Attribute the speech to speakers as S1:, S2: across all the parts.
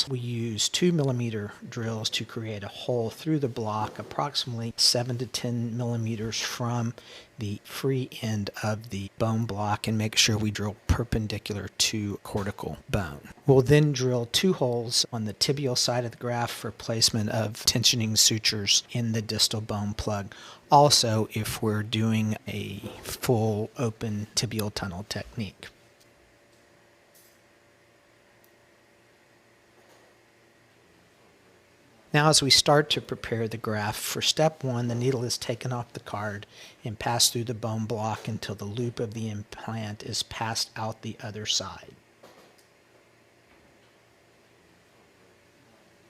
S1: drills. We use 2mm drills to create a hole through the block approximately 7 to 10 millimeters from the free end of the bone block, and make sure we drill perpendicular to cortical bone. We'll then drill 2 holes on the tibial side of the graft for placement of tensioning sutures in the distal bone plug. Also, if we're doing a full open tibial tunnel technique. Now, as we start to prepare the graft, for step 1, the needle is taken off the card and passed through the bone block until the loop of the implant is passed out the other side.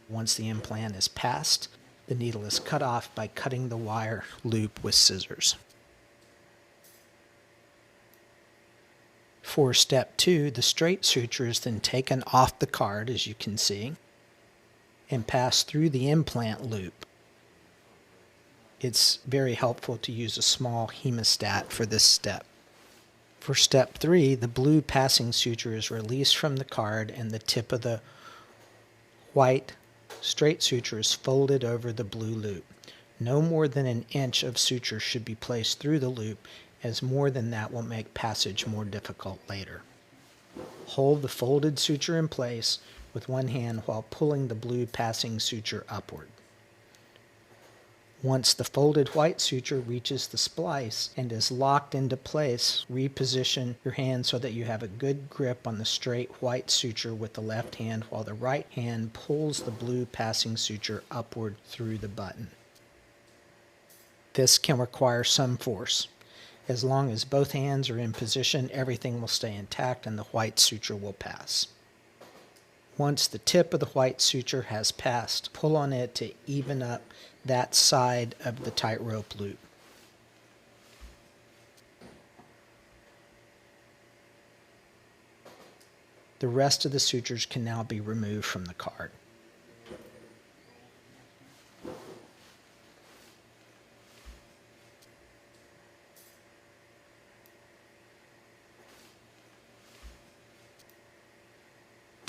S1: Once the implant is passed, the needle is cut off by cutting the wire loop with scissors. For step 2, the straight suture is then taken off the card, as you can see, and pass through the implant loop. It's very helpful to use a small hemostat for this step. For step 3, the blue passing suture is released from the card and the tip of the white straight suture is folded over the blue loop. No more than an inch of suture should be placed through the loop, as more than that will make passage more difficult later. Hold the folded suture in place with one hand while pulling the blue passing suture upward. Once the folded white suture reaches the splice and is locked into place, reposition your hand so that you have a good grip on the straight white suture with the left hand, while the right hand pulls the blue passing suture upward through the button. This can require some force. As long as both hands are in position, everything will stay intact and the white suture will pass. Once the tip of the white suture has passed, pull on it to even up that side of the tightrope loop. The rest of the sutures can now be removed from the card.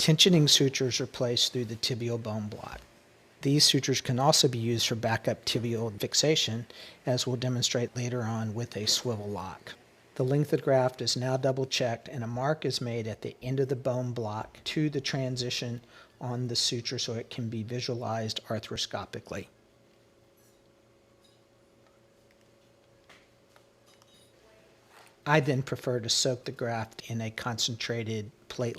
S1: Tensioning sutures are placed through the tibial bone block. These sutures can also be used for backup tibial fixation, as we'll demonstrate later on with a swivel lock. The length of the graft is now double checked and a mark is made at the end of the bone block to the transition on the suture so it can be visualized arthroscopically. I then prefer to soak the graft in a concentrated platelet